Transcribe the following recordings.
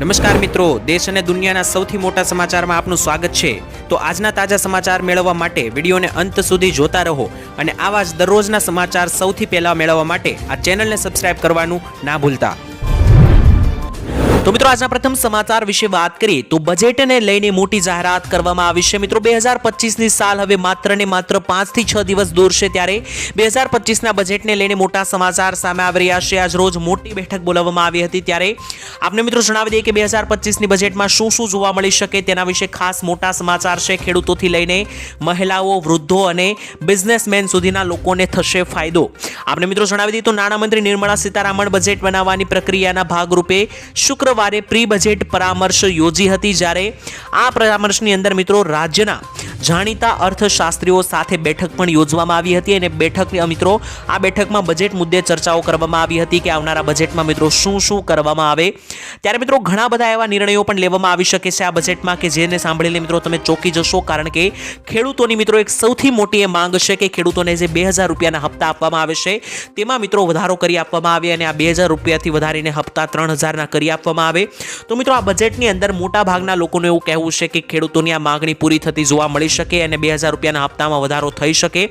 નમસ્કાર મિત્રો, દેશ અને દુનિયાના સૌથી મોટા સમાચારમાં આપનું સ્વાગત છે। તો આજના તાજા સમાચાર મેળવવા માટે વિડીયોને અંત સુધી જોતા રહો અને આવા જ દરરોજના સમાચાર સૌથી પહેલા મેળવવા માટે આ ચેનલને સબસ્ક્રાઇબ કરવાનું ના ભૂલતા। તો મિત્રો આજના પ્રથમ સમાચાર વિશે વાત કરીએ તો બજેટને લઈને મોટી જાહેરાત કરવામાં આવી છે। મિત્રો 2025ની સાલ હવે માત્ર ને માત્ર 5 થી 6 દિવસ દૂર છે, ત્યારે 2025ના બજેટને લઈને મોટા સમાચાર સામે આવી રહ્યા છે। આજ રોજ મોટી બેઠક બોલાવવામાં આવી હતી, ત્યારે આપને મિત્રો જણાવી દઈએ કે 2025ની બજેટમાં શું શું જોવા મળી શકે તેના વિશે ખાસ મોટા સમાચાર છે। ખેડૂતોથી લઈને મહિલાઓ, વૃદ્ધો અને બિઝનેસમેન સુધીના લોકોને થશે ફાયદો। આપને મિત્રો જણાવી દઈએ તો નાણામંત્રી નિર્મલા સીતારામન બજેટ બનાવવાની પ્રક્રિયાના ભાગરૂપે શુક્રવારે પ્રી બજેટ પરામર્શ યોજી હતી, જ્યારે આ પરામર્શની અંદર મિત્રો રાજ્યના જાણીતા અર્થશાસ્ત્રીઓ સાથે બેઠક પણ યોજવામાં આવી હતી અને મિત્રો આ બેઠકમાં બજેટ મુદ્દે ચર્ચાઓ કરવામાં આવી હતી કે આવનારા બજેટમાં મિત્રો શું શું કરવામાં આવે। ત્યારે મિત્રો ઘણા બધા એવા નિર્ણયો પણ લેવામાં આવી શકે છે આ બજેટમાં કે જેને સાંભળીને મિત્રો તમે ચોંકી જશો, કારણ કે ખેડૂતોની મિત્રો એક સૌથી મોટી એ માંગ છે કે ખેડૂતોને જે 2000 રૂપિયાના હપ્તા આપવામાં આવે છે તેમાં મિત્રો વધારો કરી આપવામાં આવે અને આ 2000 રૂપિયાથી વધારીને હપ્તા 3000ના કરી આપવામાં આવે। તો મિત્રો આ બજેટની અંદર મોટા ભાગના લોકોનું એવું કહેવું છે કે ખેડૂતોની આ માંગણી પૂરી થતી જોવા મળી શકે અને 2000 રૂપિયાના હપ્તામાં વધારો થઈ શકે।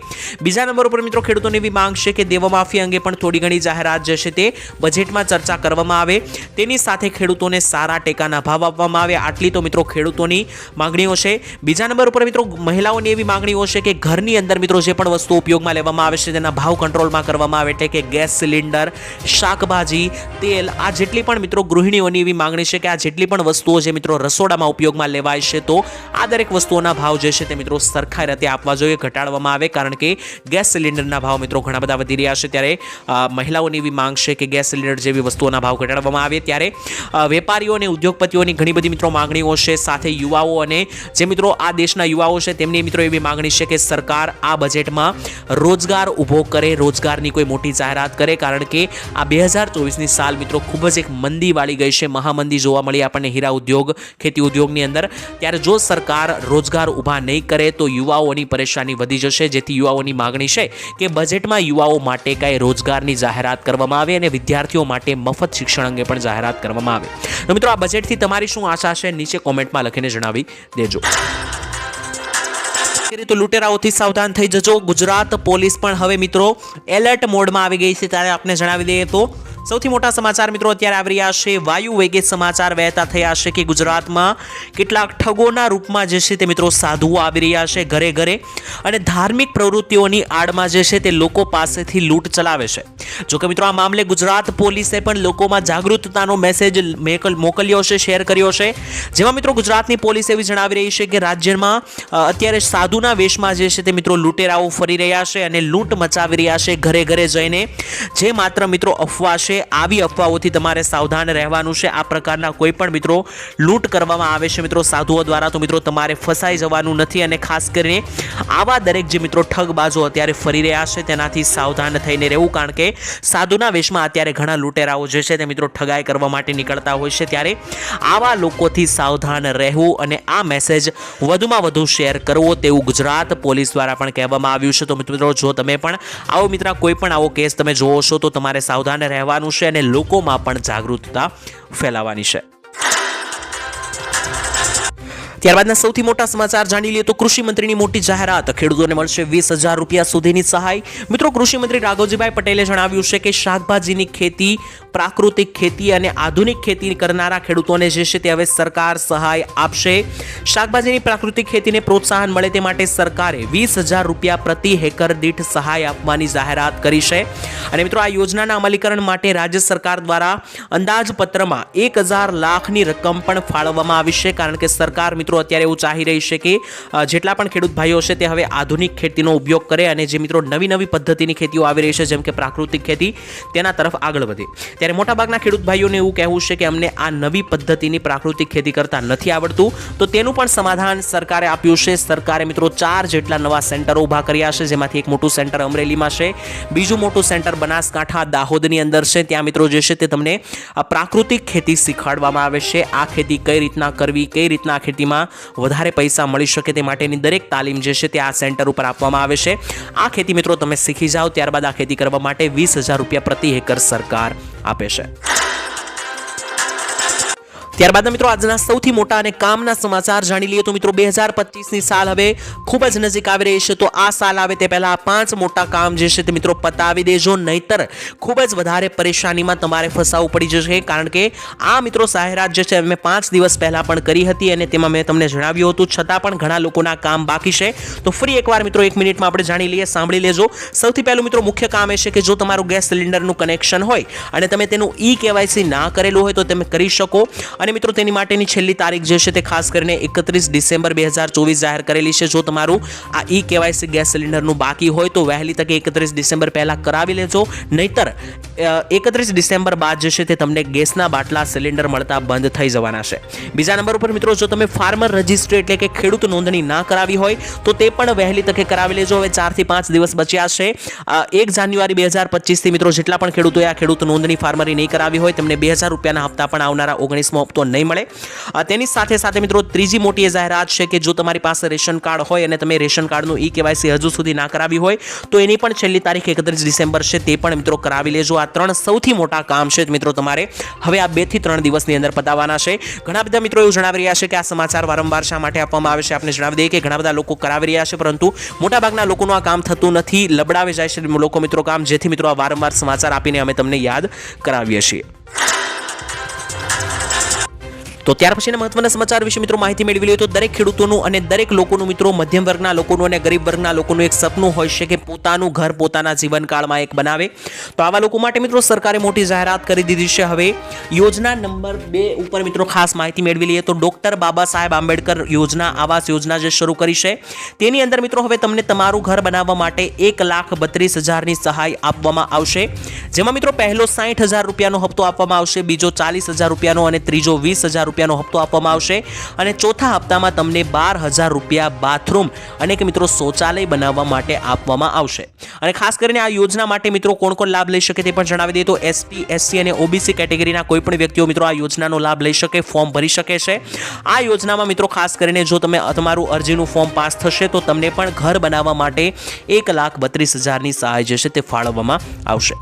બીજા નંબર ઉપર મિત્રો ખેડૂતોની એવી માંગ છે કે દેવા માફી અંગે પણ થોડી ઘણી જાહેરાત જે છે તે બજેટમાં ચર્ચા કરવામાં આવે, તેની સાથે ખેડૂતોને સારા ટેકાના ભાવ આપવામાં આવે। આટલી તો મિત્રો ખેડૂતોની માંગણીઓ છે। બીજા નંબર ઉપર મિત્રો મહિલાઓની એવી માંગણીઓ છે કે ઘરની અંદર મિત્રો જે પણ વસ્તુઓ ઉપયોગમાં લેવામાં આવે છે તેના ભાવ કંટ્રોલમાં કરવામાં આવે, એટલે કે ગેસ સિલિન્ડર, શાકભાજી, તેલ, આ જેટલી પણ મિત્રો ગૃહિણીઓની એવી માંગણી છે કે આ જેટલી પણ વસ્તુઓ જે મિત્રો રસોડામાં ઉપયોગમાં લેવાય છે તો આ દરેક વસ્તુઓના ભાવ જે છે તે મિત્રો સરખા રીતે આપવા જોઈએ, ઘટાડવામાં આવે, કારણ કે ગેસ સિલિન્ડરના ભાવ મિત્રો ઘણા બધા વધી રહ્યા છે। ત્યારે મહિલાઓની એવી માંગ છે કે ગેસ સિલિન્ડર જેવી વસ્તુઓના ભાવ ઘટાડવામાં આવે। ત્યારે વેપારીઓ અને ઉદ્યોગપતિઓની ઘણી બધી મિત્રો માંગણીઓ છે, સાથે યુવાઓ અને જે મિત્રો આ દેશના યુવાઓ છે તેમની મિત્રો એવી માંગણી છે કે સરકાર આ બજેટમાં રોજગાર ઊભો કરે, રોજગારની કોઈ મોટી જાહેરાત કરે, કારણ કે આ 2024ની સાલ મિત્રો ખૂબ જ એક મંદી વાળી ગઈ છે, મહામંદી જોવા મળી આપણને હીરા ઉદ્યોગ, ખેતી ઉદ્યોગની અંદર। ત્યારે જો સરકાર રોજગાર ઊભા નહીં કરે તો યુવાઓની પરેશાની વધી જશે, જેથી યુવાઓની માંગણી છે કે બજેટમાં યુવાઓ માટે કાંઈ રોજગારની જાહેરાત કરવામાં આવે અને વિદ્યાર્થીઓ માટે મફત શિક્ષણ અંગે પણ જાહેરાત કરવામાં આવે। તો મિત્રો આ બજેટથી તમારી શું આશા છે નીચે કોમેન્ટમાં લખીને જણાવી દેજો। તો લૂંટેરાઓથી સાવધાન થઈ જજો, ગુજરાત પોલીસ પણ હવે મિત્રો એલર્ટ મોડમાં આવી ગઈ છે। ત્યારે આપણે જણાવી દઈએ તો સૌથી મોટા સમાચાર મિત્રો અત્યારે આવી રહ્યા છે। વાયુ વેગે સમાચાર વહેતા થયા છે કે ગુજરાતમાં કેટલાક ઠગોના રૂપમાં જે છે તે મિત્રો સાધુઓ આવી રહ્યા છે ઘરે ઘરે અને ધાર્મિક પ્રવૃત્તિઓની આડમાં જે છે તે લોકો પાસેથી લૂંટ ચલાવે છે। જોકે મિત્રો આ મામલે ગુજરાત પોલીસે પણ લોકોમાં જાગૃતતાનો મેસેજ મોકલ્યો છે, શેર કર્યો છે, જેમાં મિત્રો ગુજરાતની પોલીસ એવી જણાવી રહી છે કે રાજ્યમાં અત્યારે સાધુના વેશમાં જે છે તે મિત્રો લૂંટેરાઓ ફરી રહ્યા છે અને લૂંટ મચાવી રહ્યા છે ઘરે ઘરે જઈને, જે માત્ર મિત્રો અફવા છે। આવી અફવાઓથી તમારે સાવધાન રહેવાનું છે। આ પ્રકારના કોઈ પણ મિત્રો લૂંટ કરવામાં આવે છે મિત્રો સાધુઓ દ્વારા, તો મિત્રો તમારે ફસાઈ જવાનું નથી અને ખાસ કરીને આવા દરેક જે મિત્રો ઠગબાજો અત્યારે ફરી રહ્યા છે તેનાથી સાવધાન થઈને રહેવું, કારણ કે સાધુના વેશમાં અત્યારે ઘણા લૂંટેરાઓ જે છે તે મિત્રો ઠગાઈ કરવા માટે નીકળતા હોય છે। ત્યારે આવા લોકોથી સાવધાન રહેવું અને આ મેસેજ વધુમાં વધુ શેર કરવો તેવું ગુજરાત પોલીસ દ્વારા પણ કહેવામાં આવ્યું છે। તો મિત્રો જો તમે પણ આવો મિત્ર કોઈ પણ આવો કેસ તમે જોવો છો તો તમારે સાવધાન રહેવાનું છે અને લોકોમાં પણ જાગૃતતા ફેલાવવાની છે। ત્યારબાદના સૌથી મોટા સમાચાર જાણી લઈએ તો કૃષિ મંત્રીની મોટી જાહેરાત, ખેડૂતોને મળશે 20,000 રૂપિયા સુધીની સહાય। મિત્રો કૃષિ મંત્રી રાઘવજીભાઈ પટેલે જણાવ્યું છે કે શાકભાજીની ખેતી, પ્રાકૃતિક ખેતી અને આધુનિક ખેતી કરનારા ખેડૂતોને જે છે તે હવે સરકાર સહાય આપશે। શાકભાજીની પ્રાકૃતિક ખેતીને પ્રોત્સાહન મળે તે માટે સરકારે 20,000 રૂપિયા પ્રતિ હેક્ટર દીઠ સહાય આપવાની જાહેરાત કરી છે અને મિત્રો આ યોજનાના અમલીકરણ માટે રાજ્ય સરકાર દ્વારા અંદાજપત્રમાં 1,000 લાખની રકમ પણ ફાળવવામાં આવી છે, કારણ કે સરકાર મિત્રો અત્યારે એવું ચાહી રહી છે કે જેટલા પણ ખેડૂત ભાઈઓ છે તે હવે આધુનિક ખેતીનો ઉપયોગ કરે અને જે મિત્રો નવી નવી પદ્ધતિની ખેતીઓ આવી રહી છે જેમ કે પ્રાકૃતિક ખેતી તેના તરફ આગળ વધે। ત્યારે મોટાભાગના ખેડૂત ભાઈઓને એવું કહેવું છે કે અમને આ નવી પદ્ધતિની પ્રાકૃતિક ખેતી કરતા નથી આવડતું, તો તેનું પણ સમાધાન સરકારે આપ્યું છે। સરકારે મિત્રો 4 જેટલા નવા સેન્ટરો ઊભા કર્યા છે, જેમાંથી એક મોટું સેન્ટર અમરેલીમાં છે, બીજું મોટું સેન્ટર બનાસકાંઠા દાહોદની અંદર છે। ત્યાં મિત્રો જે છે તે તમને પ્રાકૃતિક ખેતી શીખવાડવામાં આવે છે। આ ખેતી કઈ રીતના કરવી, કઈ રીતના ખેતીમાં વધારે પૈસા મળી શકે તે માટેની દરેક તાલીમ જે છે તે આ સેન્ટર ઉપર આપવામાં આવે છે। આ ખેતી મિત્રો તમે શીખી જાઓ, ત્યારબાદ આ ખેતી કરવા માટે 20,000 રૂપિયા પ્રતિ હેક્ટર સરકાર આપે છે। ત્યારબાદ મિત્રો આજના સૌથી મોટા અને કામના સમાચાર જાણી લઈએ તો મિત્રો 2025ની સાલ હવે ખૂબ જ નજીક આવી રહી છે, તો આ સાલ આવે તે પહેલા 5 મોટા કામ જે છે તે મિત્રો પતાવી દેજો, નહીતર ખૂબ જ વધારે પરેશાનીમાં તમારે ફસાવવું પડી જશે, કારણ કે આ મિત્રો જાહેરાત જે છે મેં 5 દિવસ પહેલા પણ કરી હતી અને તેમાં મેં તમને જણાવ્યું હતું, છતાં પણ ઘણા લોકોના કામ બાકી છે. તો ફરી એકવાર મિત્રો 1 મિનિટમાં આપણે જાણી લઈએ, સાંભળી લેજો. સૌથી પહેલું મિત્રો મુખ્ય કામ એ છે કે જો તમારું ગેસ સિલિન્ડરનું કનેક્શન હોય અને તમે તેનું KYC ના કરેલું હોય તો તમે કરી શકો. અને મિત્રો તેની માટેની છેલ્લી તારીખ જે છે તે ખાસ કરીને 31 ડિસેમ્બર 2024 જાહેર કરેલી છે. જો તમારું આ KYC ગેસ સિલિન્ડરનું બાકી હોય તો વહેલી તકે 31 ડિસેમ્બર પહેલા કરાવી લેજો, નહીતર 31 ડિસેમ્બર બાદ જે છે તે તમને ગેસના બાટલા સિલિન્ડર મળતા બંધ થઈ જવાના છે. બીજા નંબર ઉપર મિત્રો જો તમે ફાર્મર રજિસ્ટ્રી એટલે કે ખેડૂત નોંધણી ના કરાવી હોય તો તે પણ વહેલી તકે કરાવી લેજો. હવે 4 થી 5 દિવસ બચ્યા છે. 1 જાન્યુઆરી 2025 થી મિત્રો જેટલા પણ ખેડૂતોએ આ ખેડૂત નોંધણી ફાર્મરી નહીં કરાવી હોય તેમને 2000 રૂપિયાના હપ્તા પણ આવનારા 19મો હપ્તો નહીં મળે. તેની સાથે સાથે મિત્રો ત્રીજી મોટી જાહેરાત છે કે જો તમારી પાસે રેશન કાર્ડ હોય અને તમે રેશન કાર્ડનું KYC હજુ સુધી ના કરાવી હોય તો એની પણ છેલ્લી તારીખ 31 ડિસેમ્બર છે, તે પણ મિત્રો કરાવી લેજો. આ 3 સૌથી મોટા કામ છે મિત્રો તમારે હવે આ 2 થી 3 દિવસની અંદર પતાવવાના છે. ઘણા બધા મિત્રો એવું જણાવી રહ્યા છે કે આ સમાચાર વારંવાર શા માટે આપવામાં આવે છે. આપણે જણાવી દઈએ કે ઘણા બધા લોકો કરાવી રહ્યા છે, પરંતુ મોટાભાગના લોકોનું આ કામ થતું નથી, લબડાવી જાય છે લોકો મિત્રો કામ, જેથી મિત્રો આ વારંવાર સમાચાર આપીને અમે તમને યાદ કરાવીએ છીએ. તો ત્યાર પછીના મહત્વના સમાચાર વિશે મિત્રો માહિતી મેળવી લઈએ તો દરેક ખેડૂતોનું અને દરેક લોકોનું મિત્રો મધ્યમ વર્ગના લોકોનું અને ગરીબ વર્ગના લોકોનું એક સપનું હોય છે કે પોતાનું ઘર પોતાના જીવનકાળમાં એક બનાવે. તો આવા લોકો માટે મિત્રો સરકારે મોટી જાહેરાત કરી દીધી છે. હવે યોજના નંબર 2 ઉપર મિત્રો ખાસ માહિતી મેળવી લઈએ તો ડોક્ટર બાબા સાહેબ આંબેડકર યોજના આવાસ યોજના જે શરૂ કરી છે તેની અંદર મિત્રો હવે તમને તમારું ઘર બનાવવા માટે 1,32,000ની સહાય આપવામાં આવશે, જેમાં મિત્રો પહેલો 60,000 રૂપિયાનો હપ્તો આપવામાં આવશે, બીજો 40,000 રૂપિયાનો અને ત્રીજો 20,000 રૂપિયાનો હપ્તો આપવામાં આવશે અને ચોથા હપ્તામાં તમને 12,000 રૂપિયા બાથરૂમ અને કે મિત્રો શૌચાલય બનાવવા માટે આપવામાં આવશે. અને ખાસ કરીને આ યોજના માટે મિત્રો કોણ કોણ લાભ લઈ શકે તે પણ જણાવી દઈએ તો ST, SC અને OBC કેટેગરીના કોઈ પણ વ્યક્તિઓ મિત્રો આ યોજનાનો લાભ લઈ શકે, ફોર્મ ભરી શકે છે. આ યોજનામાં મિત્રો ખાસ કરીને જો તમે તમારું અરજીનું ફોર્મ પાસ થશે તો તમને પણ ઘર બનાવવા માટે 1,32,000ની સહાય જે છે તે ફાળવવામાં આવશે.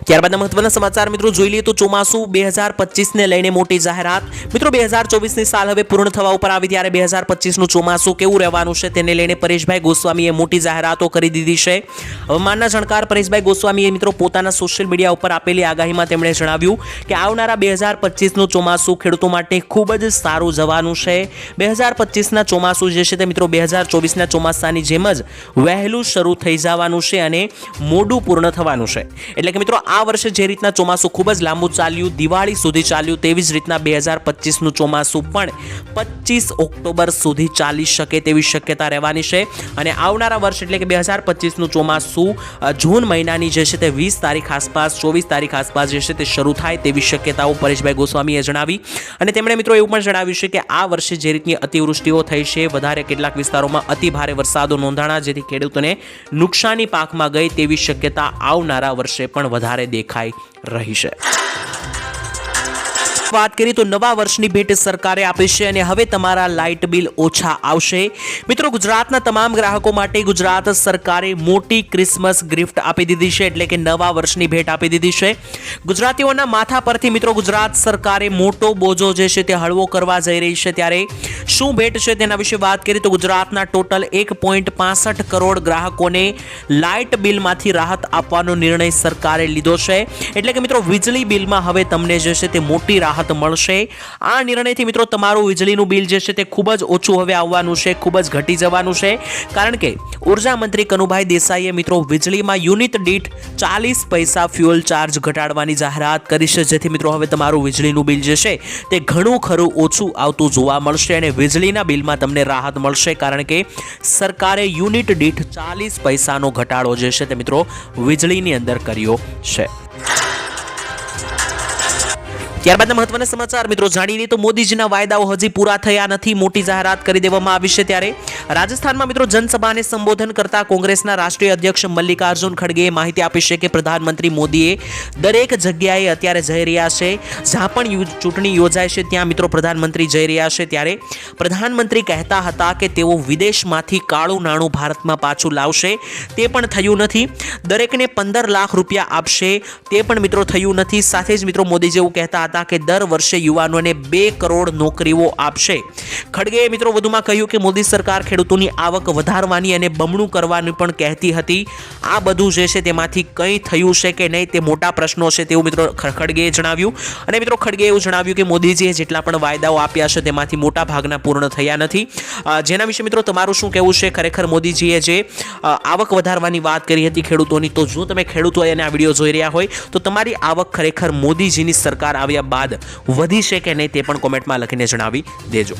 ત્યારબાદ મહત્વના સમાચાર મિત્રો જોઈ લઈએ તો ચોમાસું 2025ને લઈને મોટી જાહેરાત. મિત્રો 2024ની સાલ હવે પૂર્ણ થવા ઉપર આવી ત્યારે 2025નું ચોમાસું કેવું રહેવાનું છે તેને લઈને પરેશભાઈ ગોસ્વામીએ મોટી જાહેરાતો કરી દીધી છે. હવામાનના જાણકાર પરેશભાઈ ગોસ્વામીએ મિત્રો પોતાના સોશિયલ મીડિયા ઉપર આપેલી આગાહીમાં તેમણે જણાવ્યું કે આવનારા 2025નું ચોમાસું ખેડૂતો માટે ખૂબ જ સારું જવાનું છે. 2025ના ચોમાસું જે છે તે મિત્રો 2024ના ચોમાસાની જેમ જ વહેલું શરૂ થઈ જવાનું છે અને મોડું પૂર્ણ થવાનું છે. એટલે કે મિત્રો આ વર્ષે જે રીતના ચોમાસું ખૂબ જ લાંબુ ચાલ્યું, દિવાળી સુધી ચાલ્યું, તેવી જ રીતના 2025નું ચોમાસું પણ 25 ઓક્ટોબર સુધી ચાલી શકે તેવી શક્યતા રહેવાની છે. અને આવનારા વર્ષ એટલે કે 2025નું ચોમાસું જૂન મહિનાની જે છે તે 20 તારીખ આસપાસ, 24 તારીખ આસપાસ જે છે તે શરૂ થાય તેવી શક્યતાઓ પરેશભાઈ ગોસ્વામીએ જણાવી. અને તેમણે મિત્રો એવું પણ જણાવ્યું છે કે આ વર્ષે જે રીતની અતિવૃષ્ટિઓ થઈ છે, વધારે કેટલાક વિસ્તારોમાં અતિ ભારે વરસાદો નોંધાણા, જેથી ખેડૂતોને નુકસાની પાકમાં ગઈ તેવી શક્યતા આવનારા વર્ષે પણ વધારે દેખાઈ રહી છે. વાત કરીએ તો નવા વર્ષની ભેટ સરકારે આપી છે અને હવે તમારા લાઇટ બિલ ઓછા આવશે. મિત્રો ગુજરાતના તમામ ગ્રાહકો માટે ગુજરાત સરકારે મોટી ક્રિસમસ ગિફ્ટ આપી દીધી છે, એટલે કે નવા વર્ષની ભેટ આપી દીધી છે. ગુજરાતીઓના માથા પરથી મિત્રો ગુજરાત સરકારે મોટો બોજો જે છે તે હળવો કરવા જઈ રહી છે. ત્યારે શું ભેટ છે તેના વિશે વાત કરીએ તો ગુજરાતના ટોટલ 1.65 કરોડ ગ્રાહકોને લાઇટ બિલમાંથી રાહત આપવાનો નિર્ણય સરકારે લીધો છે. એટલે કે મિત્રો વીજળી બિલમાં હવે તમને જે છે તે મોટી રાહત મળશે. આ નિર્ણયથી મિત્રો તમારું વીજળીનું બિલ જે છે તે ખૂબ જ ઓછું હવે આવવાનું છે, ખૂબ જ ઘટી જવાનું છે. કારણ કે ઉર્જા મંત્રી કનુભાઈ દેસાઈએ મિત્રો વીજળીમાં યુનિટ દીઠ 40 પૈસા ફ્યુઅલ ચાર્જ ઘટાડવાની જાહેરાત કરી છે, જેથી મિત્રો હવે તમારું વીજળીનું બિલ જે છે તે ઘણું ખરું ઓછું આવતું જોવા મળશે અને વીજળીના બિલમાં તમને રાહત મળશે, કારણ કે સરકારે યુનિટ દીઠ 40 પૈસાનો ઘટાડો જે છે તે મિત્રો વીજળીની અંદર કર્યો છે. ત્યારબાદના મહત્વના સમાચાર મિત્રો જાણી લઈએ તો મોદીજીના વાયદાઓ હજી પૂરા થયા નથી, મોટી જાહેરાત કરી દેવામાં આવી છે. ત્યારે રાજસ્થાનમાં મિત્રો જનસભાને સંબોધન કરતા કોંગ્રેસના રાષ્ટ્રીય અધ્યક્ષ મલ્લિકાર્જુન ખડગેએ માહિતી આપી છે કે પ્રધાનમંત્રી મોદીએ દરેક જગ્યાએ અત્યારે જઈ રહ્યા છે, જ્યાં પણ ચૂંટણી યોજાય છે ત્યાં મિત્રો પ્રધાનમંત્રી જઈ રહ્યા છે. ત્યારે પ્રધાનમંત્રી કહેતા હતા કે તેઓ વિદેશમાંથી કાળું નાણું ભારતમાં પાછું લાવશે, તે પણ થયું નથી. દરેકને 15 લાખ રૂપિયા આપશે, તે પણ મિત્રો થયું નથી. સાથે જ મિત્રો મોદી જેવું કહેતા હતા કે દર વર્ષે યુવાનોને 2 કરોડ નોકરીઓ આપશે. ખડગેએ મિત્રો વધુમાં કહ્યું કે મોદી સરકાર ખેડૂતોની આવક વધારવાની અને બમણું કરવાની પણ કહેતી હતી. આ બધું જે છે તેમાંથી કંઈ થયું છે કે નહીં તે મોટા પ્રશ્નો છે તેવું મિત્રો ખડગેએ જણાવ્યું. અને મિત્રો ખડગેએ એવું જણાવ્યું કે મોદીજીએ જેટલા પણ વાયદાઓ આપ્યા છે તેમાંથી મોટા ભાગના પૂર્ણ થયા નથી. જેના વિશે મિત્રો તમારું શું કહેવું છે? ખરેખર મોદીજીએ જે આવક વધારવાની વાત કરી હતી ખેડૂતોની, તો જો તમે ખેડૂતો અને આ વિડીયો જોઈ રહ્યા હોય તો તમારી આવક ખરેખર મોદીજીની સરકાર આવ્યા બાદ વધી છે કે નહીં તે પણ કોમેન્ટમાં લખીને જણાવી દેજો.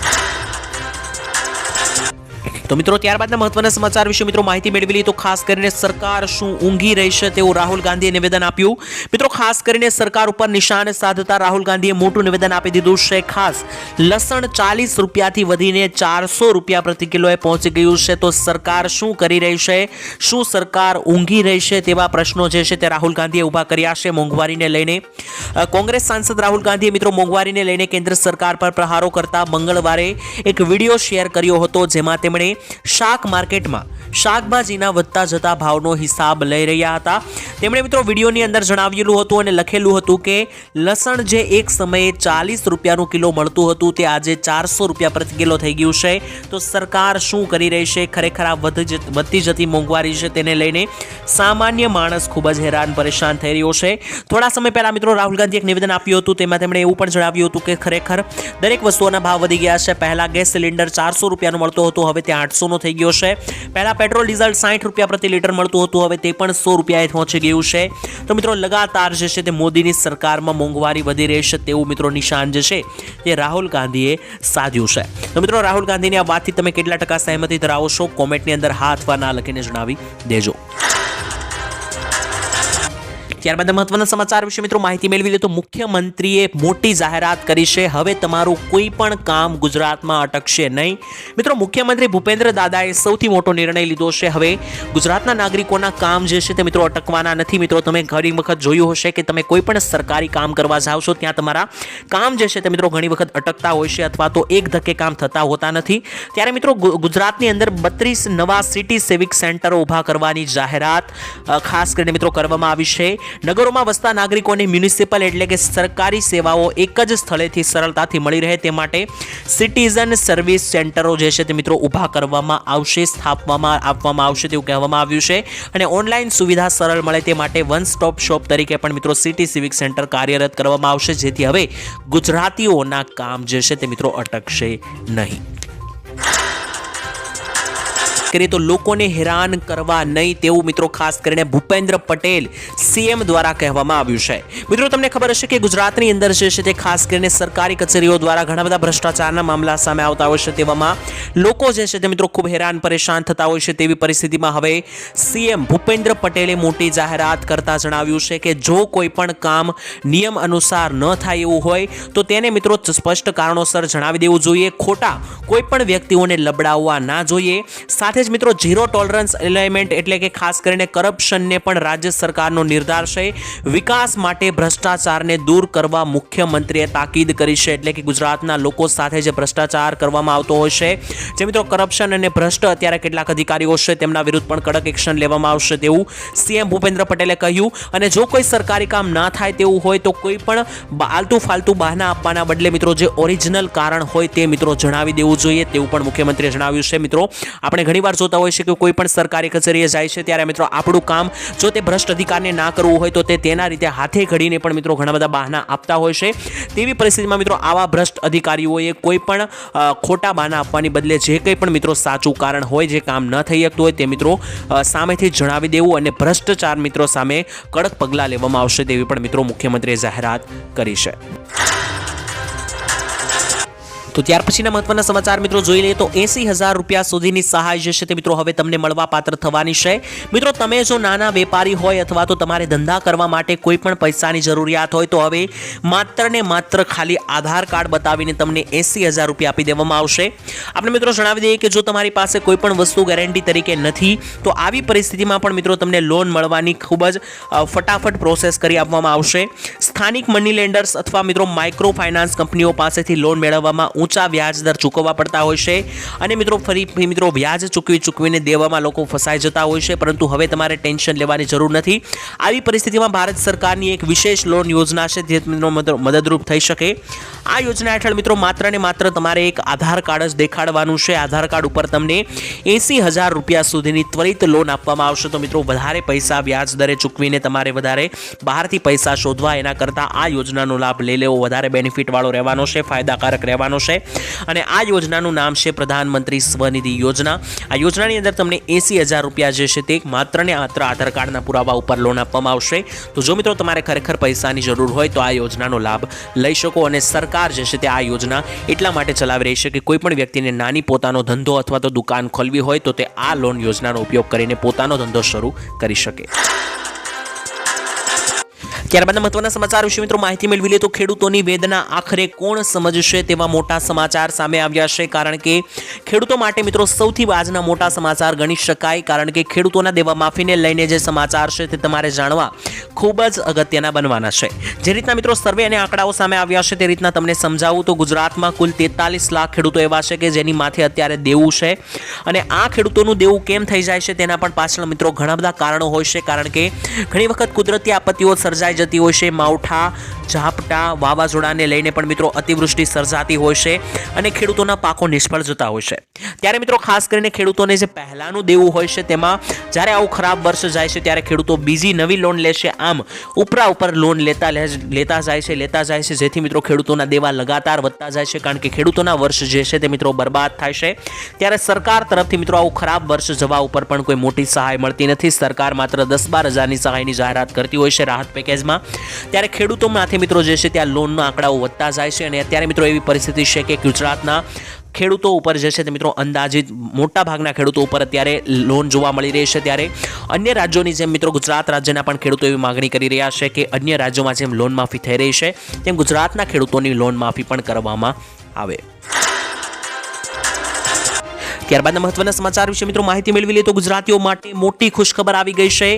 તો મિત્રો ત્યારબાદના મહત્વના સમાચાર વિશે મિત્રો માહિતી મેળવી લઈએ તો ખાસ કરીને સરકાર શું ઊંઘી રહી છે તેવું રાહુલ ગાંધીએ નિવેદન આપ્યું. મિત્રો ખાસ કરીને સરકાર ઉપર નિશાન સાધતા રાહુલ ગાંધીએ મોટું નિવેદન આપી દીધું છે. ખાસ લસણ 40 રૂપિયાથી વધીને 400 રૂપિયા પ્રતિ કિલોએ પહોંચી ગયું છે. તો સરકાર શું કરી રહી છે? શું સરકાર ઊંઘી રહી છે? તેવા પ્રશ્નો જે છે તે રાહુલ ગાંધીએ ઊભા કર્યા છે મોંઘવારીને લઈને. કોંગ્રેસ સાંસદ રાહુલ ગાંધીએ મિત્રો મોંઘવારીને લઈને કેન્દ્ર સરકાર પર પ્રહારો કરતા મંગળવારે એક વિડીયો શેર કર્યો હતો, જેમાં તેમણે શાક માર્કેટમાં શાકભાજીના વધતા જતા ભાવનો હિસાબ લઈ રહ્યા હતા. તેમણે મિત્રો વિડીયોની અંદર જણાવેલું હતું અને લખેલું હતું કે લસણ જે એક સમયે 40 રૂપિયાનું કિલો મળતું હતું તે આજે 400 રૂપિયા પ્રતિ કિલો થઈ ગયું છે. તો સરકાર શું કરી રહી છે? ખરેખર આ વધતી જતી મોંઘવારી છે તેને લઈને સામાન્ય માણસ ખૂબ જ હેરાન પરેશાન થઈ રહ્યો છે. થોડા સમય પહેલા મિત્રો રાહુલ ગાંધીએ એક નિવેદન આપ્યું હતું, તેમાં તેમણે એવું પણ જણાવ્યું હતું કે ખરેખર દરેક વસ્તુઓના ભાવ વધી ગયા છે. પહેલા ગેસ સિલિન્ડર 400 રૂપિયાનો મળતો હતો, હવે તે 800 નો થઈ ગયો છે. પહેલા પેટ્રોલ ડીઝલ 60 રૂપિયા પ્રતિ લીટર મળતું હતું, હવે તે પણ 100 રૂપિયાએ પહોંચી ગયું છે. તો મિત્રો લગાતાર જે છે તે મોદીની સરકારમાં મોંઘવારી વધી રહી છે તેવું મિત્રો નિશાન જે છે તે રાહુલ ગાંધીએ સાધ્યું છે. તો મિત્રો રાહુલ ગાંધીની આ વાતથી તમે કેટલા ટકા સહેમતી ધરાવો છો? કોમેન્ટની અંદર હા અથવા ના લખીને જણાવી દેજો. ત્યારબાદ મહત્વના સમાચાર વિશે મિત્રો માહિતી મેળવી લે તો મુખ્યમંત્રીએ મોટી જાહેરાત કરી છે. હવે તમારું કોઈ પણ કામ ગુજરાતમાં અટકશે નહીં. મિત્રો મુખ્યમંત્રી ભૂપેન્દ્ર દાદાએ સૌથી મોટો નિર્ણય લીધો છે. હવે ગુજરાતના નાગરિકોના કામ જે છે તે મિત્રો અટકવાના નથી. મિત્રો તમે ઘણી વખત જોયું હશે કે તમે કોઈ પણ સરકારી કામ કરવા જાઓ છો ત્યાં તમારા કામ જે છે તે મિત્રો ઘણી વખત અટકતા હોય છે અથવા તો એક ધક્કે કામ થતા હોતા નથી. ત્યારે મિત્રો ગુજરાતની અંદર 32 નવા સિટી સિવિક સેન્ટરો ઊભા કરવાની જાહેરાત ખાસ કરીને મિત્રો કરવામાં આવી છે. નગરોમાં વસતા નાગરિકોને મ્યુનિસિપલ એટલે કે સરકારી સેવાઓ એક જ સ્થળેથી સરળતાથી મળી રહે તે માટે સિટીઝન સર્વિસ સેન્ટરો જે છે તે મિત્રો ઊભા કરવામાં આવશે, સ્થાપવામાં આવશે તેવું કહેવામાં આવ્યું છે. અને ઓનલાઈન સુવિધા સરળ મળે તે માટે વન સ્ટોપ શોપ તરીકે પણ મિત્રો સિટી સિવિક સેન્ટર કાર્યરત કરવામાં આવશે, જેથી હવે ગુજરાતીઓના કામ જે છે તે મિત્રો અટકશે નહીં. કરીએ તો લોકોને હેરાન કરવા નહીં તેવું મિત્રો ખાસ કરીને ભૂપેન્દ્ર પટેલ સીએમ દ્વારા કહેવામાં આવ્યું છે. મિત્રો તમને ખબર હશે કે ગુજરાતની અંદર જે છે તે ખાસ કરીને સરકારી કચેરીઓ દ્વારા ઘણા બધા ભ્રષ્ટાચારના મામલા સામે આવતા હોય છે. તેવામાં લોકો જે છે તે મિત્રો ખૂબ હેરાન પરેશાન થતા હોય છે. તેવી પરિસ્થિતિમાં હવે સીએમ ભૂપેન્દ્ર પટેલે મોટી જાહેરાત કરતા જણાવ્યું છે કે જો કોઈ પણ કામ નિયમ અનુસાર ન થાય એવું હોય તો તેને મિત્રો સ્પષ્ટ કારણોસર જણાવી દેવું જોઈએ. ખોટા કોઈ પણ વ્યક્તિઓને લબડાવવા ના જોઈએ. સાથે જ મિત્રો ઝીરો ટોલરન્સ એલાઇનમેન્ટ એટલે કે ખાસ કરીને કરપ્શનને પણ રાજ્ય સરકારનો નિર્ધાર છે. વિકાસ માટે ભ્રષ્ટાચારને દૂર કરવા મુખ્યમંત્રીએ તાકીદ કરી છે. એટલે કે ગુજરાતના લોકો સાથે જે ભ્રષ્ટાચાર કરવામાં આવતો હોય છે, જે મિત્રો કરપ્શન અને ભ્રષ્ટ અત્યારે કેટલાક અધિકારીઓ છે તેમના વિરુદ્ધ પણ કડક એક્શન લેવામાં આવશે તેવું સીએમ ભૂપેન્દ્ર પટેલે કહ્યું. અને જો કોઈ સરકારી કામ ના થાય તેવું હોય તો કોઈ પણ આલતુ ફાલતુ બહાના આપવાના બદલે મિત્રો જે ઓરિજિનલ કારણ હોય તે મિત્રો જણાવી દેવું જોઈએ તેવું પણ મુખ્યમંત્રીએ જણાવ્યું છે. મિત્રો આપણે ઘણીવાર જોતા હોય છે કે કોઈ પણ સરકારી કચેરીએ જાય છે ત્યારે મિત્રો આપણું કામ જો તે ભ્રષ્ટ અધિકારીને ના કરવું હોય તો તે તેના રીતે હાથે ઘડીને પણ મિત્રો ઘણા બધા બહાના આપતા હોય છે. તેવી પરિસ્થિતિમાં મિત્રો આવા ભ્રષ્ટ અધિકારીઓએ કોઈ પણ ખોટા બહાના આપવાની બદલે જે કંઈ પણ મિત્રો સાચું કારણ હોય, જે કામ ન થઈ શકતું હોય તે મિત્રો સામેથી જણાવી દેવું અને ભ્રષ્ટાચાર મિત્રો સામે કડક પગલાં લેવામાં આવશે તેવી પણ મિત્રો મુખ્યમંત્રીએ જાહેરાત કરી છે. તો તો ત્યાર પછીના મહત્વના સમાચાર મિત્રો જોઈ લઈએ તો 80,000 રૂપિયા સુધીની સહાય જે છે તે મિત્રો હવે તમને મળવા પાત્ર થવાની છે। મિત્રો તમે જો નાના વેપારી હોય અથવા તો તમારે ધંધા કરવા માટે કોઈ પણ પૈસાની જરૂરિયાત હોય તો હવે માત્ર ને માત્ર ખાલી આધાર કાર્ડ બતાવીને તમને 80,000 રૂપિયા આપી દેવામાં આવશે। આપણે મિત્રો જણાવી દઈએ કે જો તમારી પાસે કોઈ પણ વસ્તુ ગેરંટી તરીકે નથી તો આવી પરિસ્થિતિમાં પણ મિત્રો તમને લોન મળવાની ખૂબ જ ફટાફટ પ્રોસેસ કરી આપવામાં આવશે। સ્થાનિક મની લેન્ડર્સ અથવા મિત્રો માઇક્રો ફાઇનાન્સ કંપનીઓ પાસેથી લોન મેળવવામાં ઊંચા વ્યાજ દર ચૂકવવા પડતા હોય છે અને મિત્રો ફરી મિત્રો વ્યાજ ચૂકવીને દેવામાં લોકો ફસાઈ જતા હોય છે, પરંતુ હવે તમારે ટેન્શન લેવાની જરૂર નથી। આવી પરિસ્થિતિમાં ભારત સરકારની એક વિશેષ લોન યોજના છે જે મદદરૂપ થઈ શકે। આ યોજના હેઠળ મિત્રો માત્ર ને માત્ર તમારે એક આધાર કાર્ડ જ દેખાડવાનું છે। આધાર કાર્ડ ઉપર તમને 80,000 રૂપિયા સુધીની ત્વરિત લોન આપવામાં આવશે। તો મિત્રો વધારે પૈસા વ્યાજ દરે ચૂકવીને તમારે વધારે બહારથી પૈસા શોધવા એના કરતાં આ યોજનાનો લાભ લઈ લેવો વધારે બેનિફિટ વાળો રહેવાનો છે, ફાયદાકારક રહેવાનો છે। અને આ યોજનાનું નામ છે પ્રધાનમંત્રી સ્વનિધિ યોજના। આ યોજનાની અંદર તમને 80,000 રૂપિયા જે છે તે માત્ર ને માત્ર આધાર કાર્ડના પુરાવા ઉપર લોન આપવામાં આવશે। તો જો મિત્રો તમારે ખરેખર પૈસાની જરૂર હોય તો આ યોજનાનો લાભ લઈ શકો। અને સરકાર જે છે તે આ યોજના એટલા માટે ચલાવી રહી છે કે કોઈ પણ વ્યક્તિને નાની પોતાનો ધંધો અથવા તો દુકાન ખોલવી હોય તો તે આ લોન યોજનાનો ઉપયોગ કરીને પોતાનો ધંધો શરૂ કરી શકે। ત્યારબાદ મહત્વના સમાચાર વિશે મિત્રો માહિતી મેળવી લે તો ખેડૂતોની વેદના આખરે કોણ સમજશે તેવા મોટા સમાચાર સામે આવ્યા છે। કારણ કે ખેડૂતો માટે મિત્રો સૌથી આજના મોટા સમાચાર ગણી શકાય, કારણ કે ખેડૂતોના દેવા માફીને લઈને જે સમાચાર છે તે તમારે જાણવા ખૂબ જ અગત્યના બનવાના છે। જે રીતના મિત્રો સર્વે અને આંકડાઓ સામે આવ્યા છે તે રીતના તમને સમજાવું તો ગુજરાતમાં કુલ 43 લાખ ખેડૂતો એવા છે કે જેની માથે અત્યારે દેવું છે અને આ ખેડૂતોનું દેવું કેમ થઈ જાય છે તેના પણ પાછળ મિત્રો ઘણા બધા કારણો હોય છે। કારણ કે ઘણી વખત કુદરતી આપત્તિઓ સર્જાઈ જતી હોય છે, માવઠા, ઝાપટા, વાવાઝોડાને લઈને પણ મિત્રો અતિવૃષ્ટિ સર્જાતી હોય છે અને ખેડૂતોના પાકો નિષ્ફળ જતા હોય છે। ત્યારે મિત્રો ખાસ કરીને ખેડૂતોને જે પહેલાનું દેવું હોય છે તેમાં જ્યારે આવું ખરાબ વર્ષ જાય છે ત્યારે ખેડૂતો બીજી નવી લોન લેશે, આમ ઉપરા ઉપર લોન લેતા જાય છે જેથી મિત્રો ખેડૂતોના દેવા લગાતાર વધતા જાય છે। કારણ કે ખેડૂતોના વર્ષ જે છે તે મિત્રો બરબાદ થાય છે। ત્યારે સરકાર તરફથી મિત્રો આવું ખરાબ વર્ષ જવા ઉપર પણ કોઈ મોટી સહાય મળતી નથી। સરકાર માત્ર 10-12 હજારની સહાયની જાહેરાત કરતી હોય છે રાહત પેકેજમાં। ત્યારે ખેડૂતો માટે મિત્રો જે છે ત્યાં લોનના આંકડાઓ વધતા જાય છે અને અત્યારે મિત્રો એવી પરિસ્થિતિ છે કે ગુજરાતના ખેડૂતો ઉપર જે છે તે મિત્રો અંદાજિત મોટા ભાગના ખેડૂતો ઉપર અત્યારે લોન જોવા મળી રહી છે। ત્યારે અન્ય રાજ્યોની જેમ મિત્રો ગુજરાત રાજ્યના પણ ખેડૂતો એવી માગણી કરી રહ્યા છે કે અન્ય રાજ્યોમાં જેમ લોન માફી થઈ રહી છે તેમ ગુજરાતના ખેડૂતોની લોન માફી પણ કરવામાં આવે। ત્યારબાદના મહત્વના સમાચાર વિશે મિત્રો માહિતી મેળવી લઈએ તો ગુજરાતીઓ માટે મોટી ખુશખબર આવી ગઈ છે।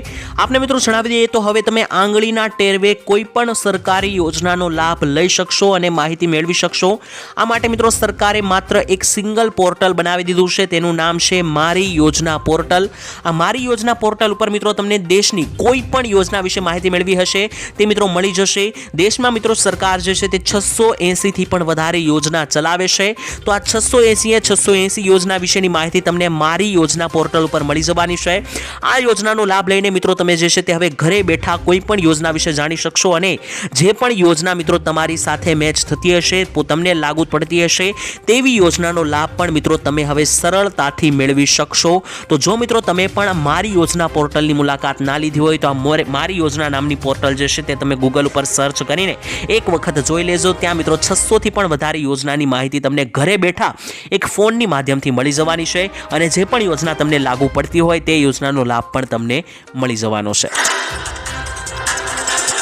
આપને મિત્રો જણાવી દઈએ તો હવે તમે આંગળીના ટેરવે કોઈ પણ સરકારી યોજનાનો લાભ લઈ શકશો અને માહિતી મેળવી શકશો। આ માટે મિત્રો સરકારે માત્ર એક સિંગલ પોર્ટલ બનાવી દીધું છે, તેનું નામ છે મારી યોજના પોર્ટલ। આ મારી યોજના પોર્ટલ ઉપર મિત્રો તમને દેશની કોઈ પણ યોજના વિશે માહિતી મેળવી હશે તે મિત્રો મળી જશે। દેશમાં મિત્રો સરકાર જે છે તે 680 થી પણ વધારે યોજના ચલાવે છે। તો આ 680 યોજના વિશે માહિતી તમને મારી યોજના પોર્ટલ ઉપર મળી જવાની છે। આ યોજનાનો લાભ લઈને મિત્રો તમે જે છે તે હવે ઘરે બેઠા કોઈ પણ યોજના વિશે જાણી શકશો અને જે પણ યોજના મિત્રો તમારી સાથે મેચ થતી હશે, તમને લાગુ પડતી હશે તેવી યોજનાનો લાભ પણ મિત્રો તમે હવે સરળતાથી મેળવી શકશો। તો જો મિત્રો તમે પણ મારી યોજના પોર્ટલની મુલાકાત ના લીધી હોય તો આ મારી યોજના નામની પોર્ટલ જે છે તે તમે ગૂગલ ઉપર સર્ચ કરીને એક વખત જોઈ લેજો। ત્યાં મિત્રો 600 થી પણ વધારે યોજનાની માહિતી તમને ઘરે બેઠા એક ફોનની માધ્યમથી મળી જવાની છે અને જે પણ યોજના તમને લાગુ પડતી હોય તે યોજનાનો લાભ પણ તમને મળી જવાનો છે।